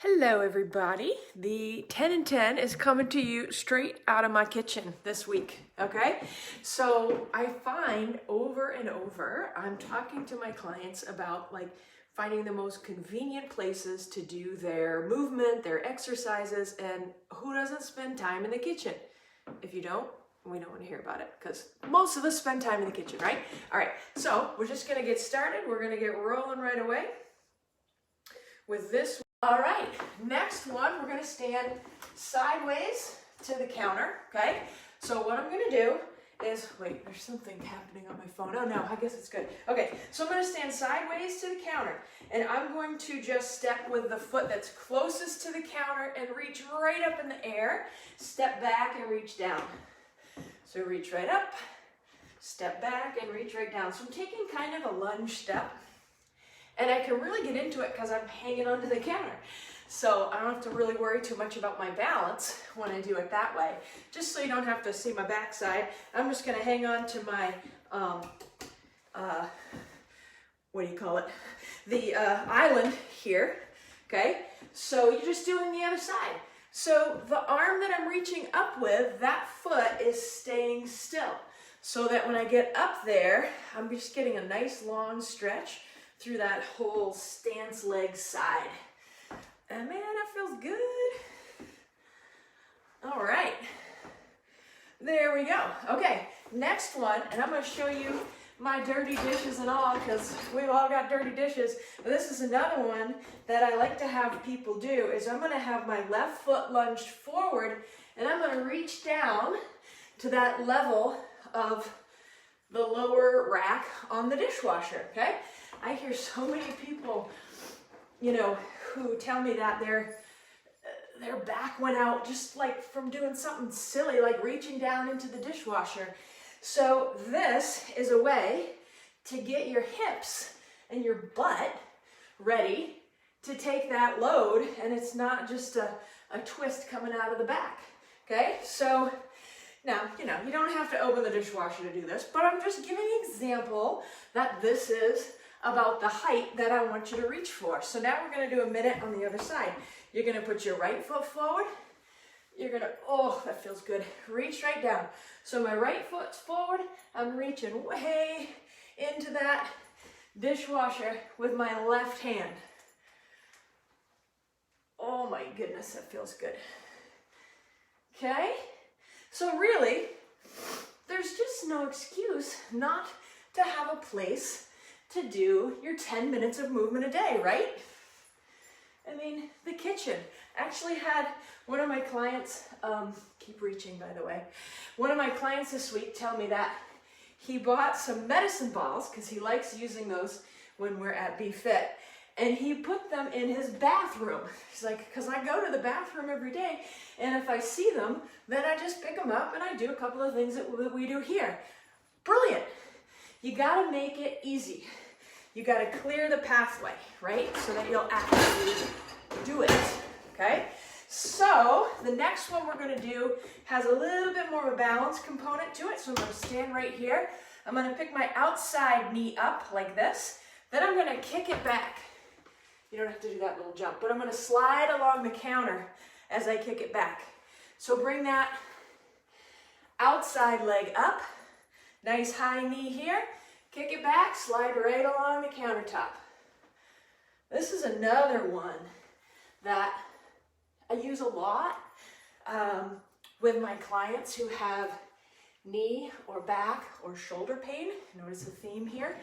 Hello everybody. The 10 and 10 is coming to you straight out of my kitchen this week, okay? So I find over and over, I'm talking to my clients about finding the most convenient places to do their movement, their exercises, and who doesn't spend time in the kitchen? If you don't, we don't want to hear about it because most of us spend time in the kitchen, right? All right, so we're just gonna get started. We're gonna get rolling right away with this. All right, next one, we're gonna stand sideways to the counter, okay? So what I'm gonna do is, wait, there's something happening on my phone. Oh no, I guess it's good. Okay, so I'm gonna stand sideways to the counter and I'm going to just step with the foot that's closest to the counter and reach right up in the air, step back and reach down. So reach right up, step back and reach right down. So I'm taking kind of a lunge step. And I can really get into it because I'm hanging onto the counter. So I don't have to really worry too much about my balance when I do it that way. Just so you don't have to see my backside, I'm just gonna hang on to my, what do you call it? The island here, okay? So you're just doing the other side. So the arm that I'm reaching up with, that foot is staying still. So that when I get up there, I'm just getting a nice long stretch through that whole stance leg side. And man, that feels good. All right, there we go. Okay, next one, and I'm gonna show you my dirty dishes and all, because we've all got dirty dishes. But this is another one that I like to have people do, is I'm gonna have my left foot lunged forward, and I'm gonna reach down to that level of the lower rack on the dishwasher, okay? I hear so many people, who tell me that their back went out just like from doing something silly, like reaching down into the dishwasher. So this is a way to get your hips and your butt ready to take that load, and it's not just a twist coming out of the back, okay? So now, you don't have to open the dishwasher to do this, but I'm just giving an example that this is about the height that I want you to reach for. So now we're gonna do a minute on the other side. You're gonna put your right foot forward. You're gonna, oh, that feels good. Reach right down. So my right foot's forward. I'm reaching way into that dishwasher with my left hand. Oh my goodness, that feels good. Okay? So really, there's just no excuse not to have a place to do your 10 minutes of movement a day, right? I mean, the kitchen. Actually had one of my clients, keep reaching by the way, one of my clients this week tell me that he bought some medicine balls, because he likes using those when we're at BeFIT, and he put them in his bathroom. He's like, because I go to the bathroom every day, and if I see them, then I just pick them up and I do a couple of things that we do here. Brilliant. You gotta make it easy. You gotta clear the pathway, right? So that you'll actually do it, okay? So the next one we're gonna do has a little bit more of a balance component to it. So I'm gonna stand right here. I'm gonna pick my outside knee up like this. Then I'm gonna kick it back. You don't have to do that little jump, but I'm gonna slide along the counter as I kick it back. So bring that outside leg up. Nice high knee here, kick it back, slide right along the countertop. This is another one that I use a lot with my clients who have knee or back or shoulder pain. Notice the theme here.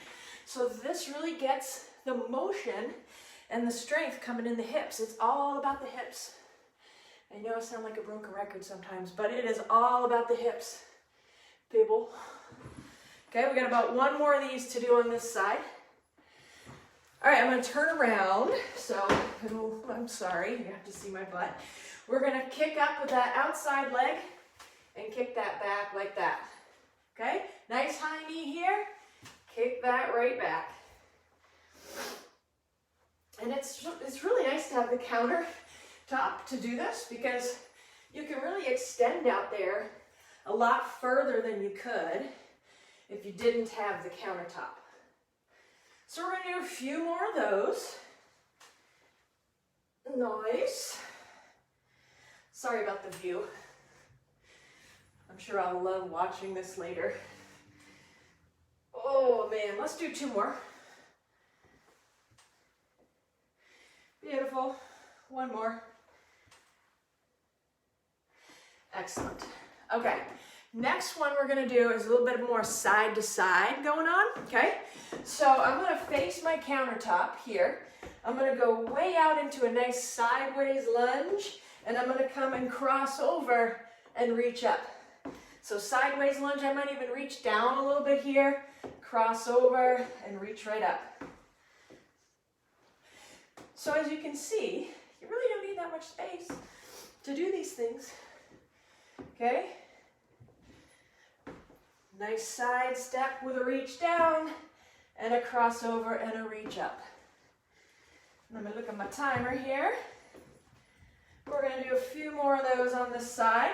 So this really gets the motion and the strength coming in the hips. It's all about the hips. I know I sound like a broken record sometimes, but it is all about the hips, people. Okay, we got about one more of these to do on this side. All right, I'm gonna turn around. So, I'm sorry, you have to see my butt. We're gonna kick up with that outside leg and kick that back like that. Okay, nice high knee here, kick that right back. And it's really nice to have the countertop to do this, because you can really extend out there a lot further than you could if you didn't have the countertop. So we're gonna do a few more of those. Nice. Sorry about the view. I'm sure I'll love watching this later. Oh man, let's do 2 more. Beautiful. 1 more. Excellent. Okay, next one we're gonna do is a little bit more side to side going on, okay? So I'm gonna face my countertop here. I'm gonna go way out into a nice sideways lunge, and I'm gonna come and cross over and reach up. So sideways lunge, I might even reach down a little bit here, cross over and reach right up. So as you can see, you really don't need that much space to do these things, okay? Nice side step with a reach down and a crossover and a reach up. I'm going to look at my timer here. We're going to do a few more of those on this side.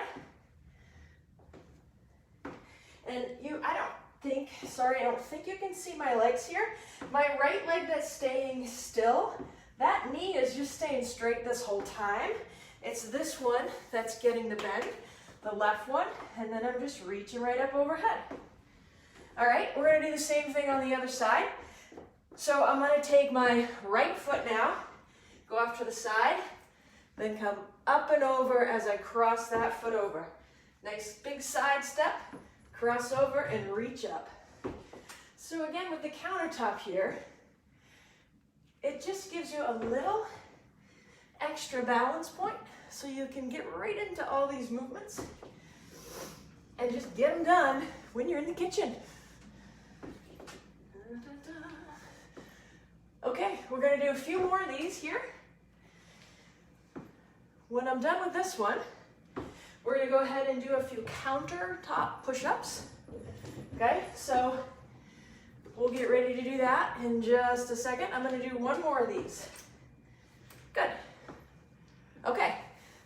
And I don't think you can see my legs here. My right leg that's staying still, that knee is just staying straight this whole time. It's this one that's getting the bend, the left one, and then I'm just reaching right up overhead. All right, we're going to do the same thing on the other side. So I'm going to take my right foot now, go off to the side, then come up and over as I cross that foot over. Nice big side step, cross over and reach up. So again, with the countertop here, it just gives you a little extra balance point so you can get right into all these movements and just get them done when you're in the kitchen. Okay, we're going to do a few more of these here. When I'm done with this one, we're going to go ahead and do a few countertop push-ups. Okay, so we'll get ready to do that in just a second. I'm going to do 1 more of these. Good. Okay,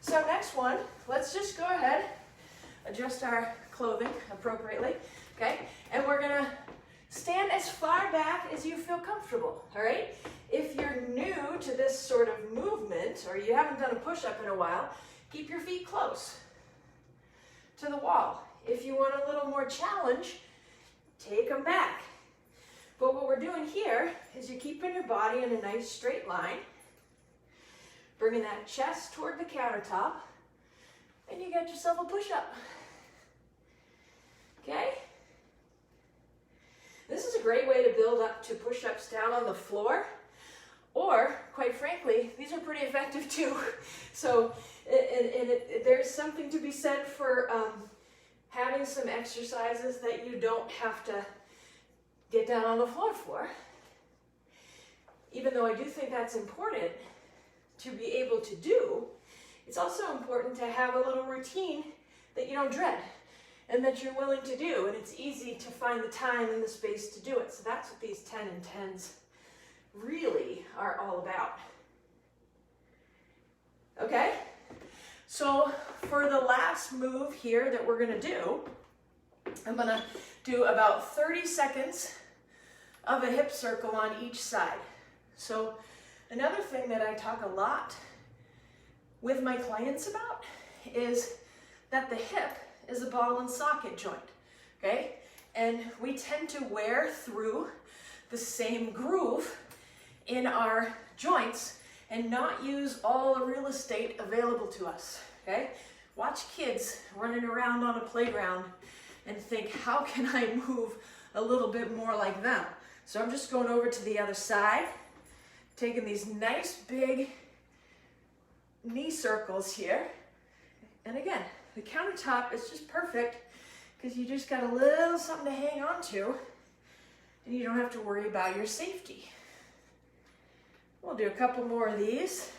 so next one, let's just go ahead, adjust our clothing appropriately, okay? And we're going to stand as far back as you feel comfortable, all right? If you're new to this sort of movement, or you haven't done a push-up in a while, keep your feet close to the wall. If you want a little more challenge, take them back. But what we're doing here is you're keeping your body in a nice straight line, bringing that chest toward the countertop, and you got yourself a push-up. Okay? This is a great way to build up to push-ups down on the floor, or, quite frankly, these are pretty effective too. So there's something to be said for having some exercises that you don't have to get down on the floor for. Even though I do think that's important to be able to do, it's also important to have a little routine that you don't dread and that you're willing to do, and it's easy to find the time and the space to do it. So that's what these 10 and 10s really are all about. Okay? So for the last move here that we're gonna do, I'm gonna do about 30 seconds of a hip circle on each side. So another thing that I talk a lot with my clients about is that the hip is a ball and socket joint, okay? And we tend to wear through the same groove in our joints and not use all the real estate available to us, okay? Watch kids running around on a playground and think, how can I move a little bit more like them? So I'm just going over to the other side, taking these nice big knee circles here. And again, the countertop is just perfect because you just got a little something to hang on to and you don't have to worry about your safety. We'll do a couple more of these.